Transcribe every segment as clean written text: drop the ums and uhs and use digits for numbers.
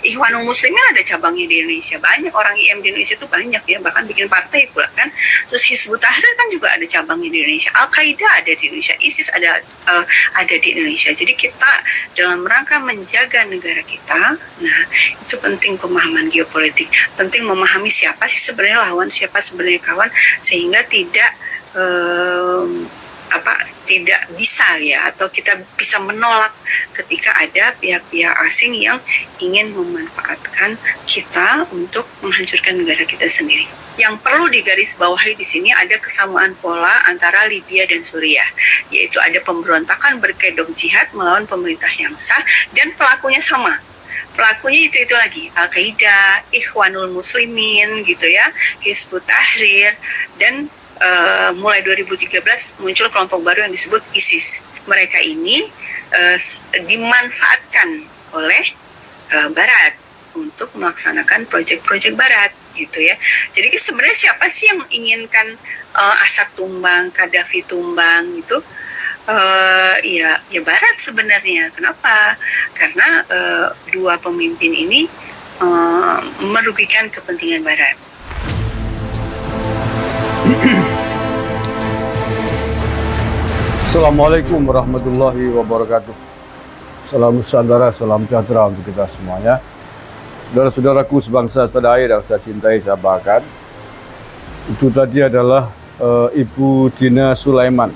Ikhwanul Muslimin ada cabangnya di Indonesia, banyak orang IM di Indonesia itu banyak ya, bahkan bikin partai pula kan. Terus Hizbut Tahrir kan juga ada cabangnya di Indonesia, Al-Qaeda ada di Indonesia, ISIS ada di Indonesia. Jadi kita dalam rangka menjaga negara kita, nah itu penting pemahaman geopolitik, penting memahami siapa sih sebenarnya lawan, siapa sebenarnya kawan, sehingga tidak tidak bisa ya, atau kita bisa menolak ketika ada pihak-pihak asing yang ingin memanfaatkan kita untuk menghancurkan negara kita sendiri. Yang perlu digarisbawahi di sini ada kesamaan pola antara Libya dan Suriah, yaitu ada pemberontakan berkedok jihad melawan pemerintah yang sah dan pelakunya sama. Pelakunya itu lagi, Al-Qaeda, Ikhwanul Muslimin gitu ya, Hizbut Tahrir, dan mulai 2013 muncul kelompok baru yang disebut ISIS. Mereka ini dimanfaatkan oleh Barat untuk melaksanakan proyek-proyek Barat gitu ya. Jadi sebenarnya siapa sih yang menginginkan Assad tumbang, Gaddafi tumbang gitu? Ya Barat sebenarnya. Kenapa? Karena dua pemimpin ini merugikan kepentingan Barat. Assalamualaikum warahmatullahi wabarakatuh. Salam Nusantara, salam sejahtera untuk kita semuanya. Saudara-saudaraku sebangsa setanah air yang saya cintai, saya banggakan. Itu tadi adalah Ibu Dina Sulaiman,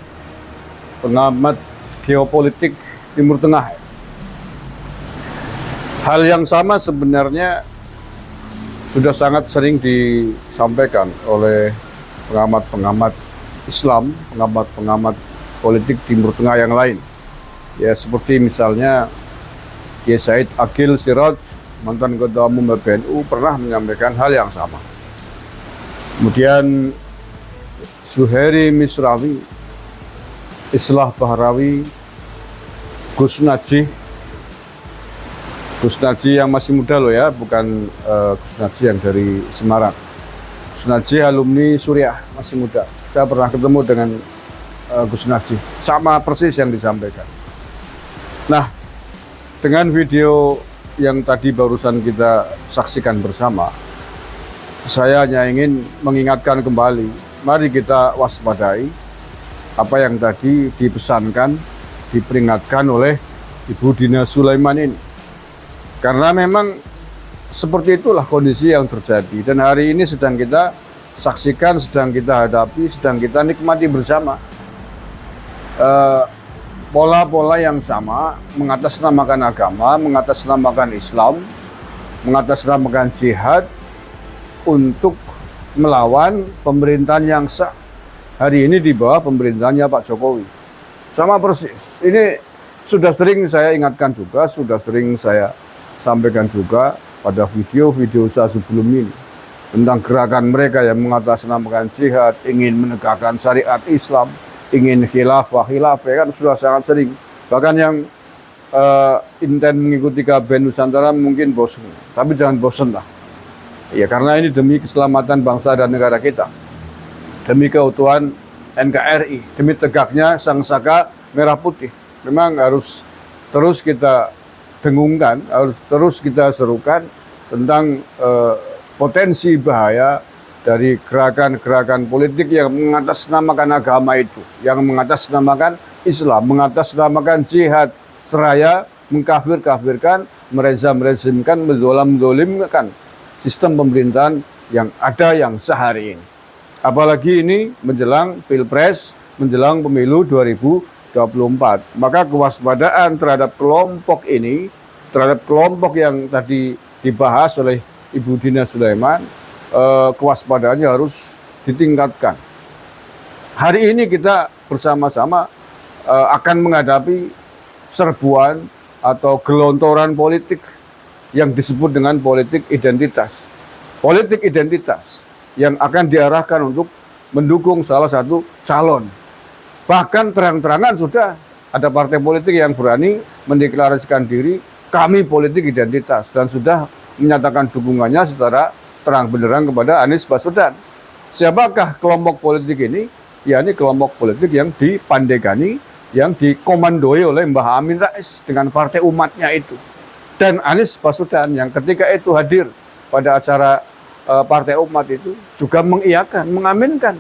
pengamat geopolitik Timur Tengah. Hal yang sama sebenarnya sudah sangat sering disampaikan oleh pengamat-pengamat Islam, pengamat-pengamat politik Timur Tengah yang lain. Ya, seperti misalnya Kiai Said Aqil Siraj, mantan Ketua Umum PBNU, pernah menyampaikan hal yang sama. Kemudian Zuhairi Misrawi, Islah Bahrawi, Gus Najih yang masih muda loh ya, bukan Gus Najih yang dari Semarang. Gus Najih alumni Suriah, masih muda. Saya pernah ketemu dengan Gus Najih, sama persis yang disampaikan. Nah, dengan video yang tadi barusan kita saksikan bersama, saya hanya ingin mengingatkan kembali, mari kita waspadai apa yang tadi dipesankan, diperingatkan oleh Ibu Dina Sulaiman ini. Karena memang seperti itulah kondisi yang terjadi, dan hari ini sedang kita saksikan, sedang kita hadapi, sedang kita nikmati bersama. Pola-pola yang sama, mengatasnamakan agama, mengatasnamakan Islam, mengatasnamakan jihad untuk melawan pemerintahan yang sah. Hari ini di bawah pemerintahannya Pak Jokowi. Sama persis. Ini sudah sering saya ingatkan juga, sudah sering saya sampaikan juga pada video-video saya sebelum ini, tentang gerakan mereka yang mengatasnamakan jihad, ingin menegakkan syariat Islam, ingin khilafah kan sudah sangat sering. Bahkan yang intent mengikuti KBN Nusantara mungkin bosan, tapi jangan bosan lah. Ya, karena ini demi keselamatan bangsa dan negara kita, demi keutuhan NKRI, demi tegaknya Sang Saka Merah Putih. Memang harus terus kita dengungkan, harus terus kita serukan tentang potensi bahaya dari gerakan-gerakan politik yang mengatasnamakan agama itu, yang mengatasnamakan Islam, mengatasnamakan jihad, seraya mengkafir-kafirkan, merezimkan, menzolimkan sistem pemerintahan yang ada yang sehari ini. Apalagi ini menjelang Pilpres, menjelang pemilu 2024. Maka kewaspadaan terhadap kelompok ini, terhadap kelompok yang tadi dibahas oleh Ibu Dina Sulaiman, kewaspadaannya harus ditingkatkan. Hari ini kita bersama-sama akan menghadapi serbuan atau gelontoran politik yang disebut dengan politik identitas. Politik identitas yang akan diarahkan untuk mendukung salah satu calon. Bahkan terang-terangan sudah ada partai politik yang berani mendeklarasikan diri, kami politik identitas, dan sudah menyatakan dukungannya secara terang benderang kepada Anies Baswedan. Siapakah kelompok politik ini? Ya, ini kelompok politik yang dipandegani, yang dikomandoi oleh Mbah Amin Rais dengan partai umatnya itu. dan Anies Baswedan yang ketika itu hadir pada acara Partai Umat itu juga mengiyakan, mengaminkan.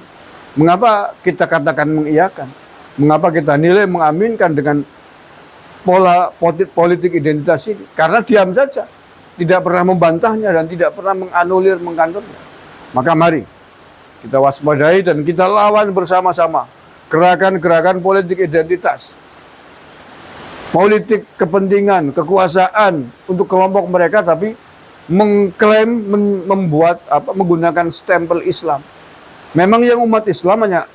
Mengapa kita katakan mengiyakan? Mengapa kita nilai mengaminkan dengan pola politik identitas ini? Karena diam saja, tidak pernah membantahnya dan tidak pernah menganulir, mengkantornya. Maka mari kita waspadai dan kita lawan bersama-sama gerakan-gerakan politik identitas, politik kepentingan, kekuasaan untuk kelompok mereka, tapi mengklaim menggunakan stempel Islam. Memang yang umat Islam hanya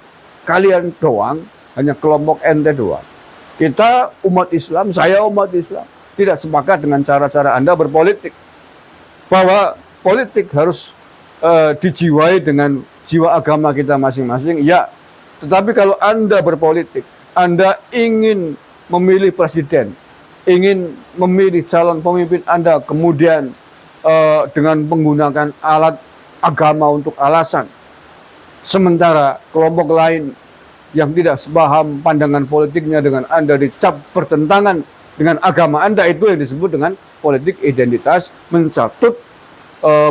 kalian doang, hanya kelompok ente doang. Kita umat Islam, saya umat Islam, tidak sepakat dengan cara-cara Anda berpolitik. Bahwa politik harus dijiwai dengan jiwa agama kita masing-masing, ya. Tetapi kalau Anda berpolitik, Anda ingin memilih presiden, ingin memilih calon pemimpin Anda, kemudian dengan menggunakan alat agama untuk alasan, sementara kelompok lain yang tidak sepaham pandangan politiknya dengan Anda dicap bertentangan dengan agama Anda, itu yang disebut dengan politik identitas, mencatut,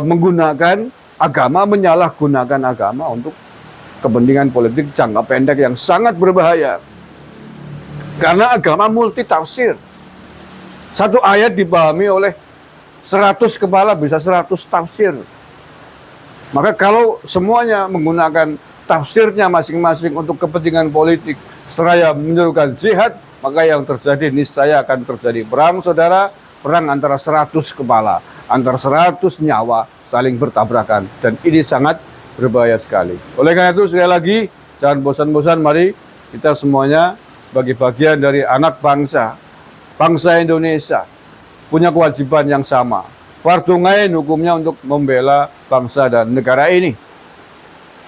menggunakan agama, menyalahgunakan agama untuk kepentingan politik jangka pendek yang sangat berbahaya. Karena agama multi tafsir. Satu ayat dipahami oleh 100 kepala, bisa 100 tafsir. Maka kalau semuanya menggunakan tafsirnya masing-masing untuk kepentingan politik, seraya menyerukan jihad, maka yang terjadi niscaya akan terjadi perang, saudara, perang antara 100 kepala, antara 100 nyawa saling bertabrakan, dan ini sangat berbahaya sekali. Oleh karena itu, sekali lagi, jangan bosan-bosan, mari kita semuanya bagi bagian dari anak bangsa, bangsa Indonesia, punya kewajiban yang sama. Fardhu ain hukumnya untuk membela bangsa dan negara ini.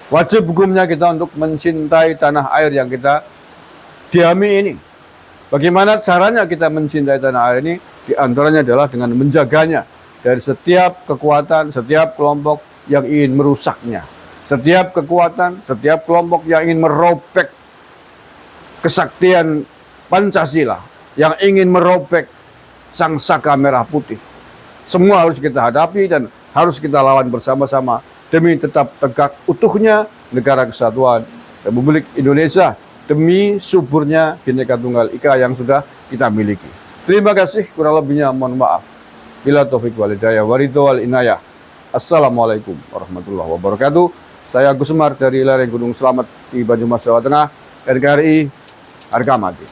Wajib hukumnya kita untuk mencintai tanah air yang kita diami ini. Bagaimana caranya kita mencintai tanah air ini? Di antaranya adalah dengan menjaganya dari setiap kekuatan, setiap kelompok yang ingin merusaknya. Setiap kekuatan, setiap kelompok yang ingin merobek kesaktian Pancasila, yang ingin merobek sang saka merah putih. Semua harus kita hadapi dan harus kita lawan bersama-sama demi tetap tegak utuhnya negara kesatuan Republik Indonesia, demi suburnya Bhinneka Tunggal Ika yang sudah kita miliki. Terima kasih, kurang lebihnya mohon maaf. Bila taufik wal hidayah, waridho wal inayah. Assalamualaikum warahmatullahi wabarakatuh. Saya Agus Semar dari lereng Gunung Selamet di Banyumas, Jawa Tengah, NKRI, harga mati.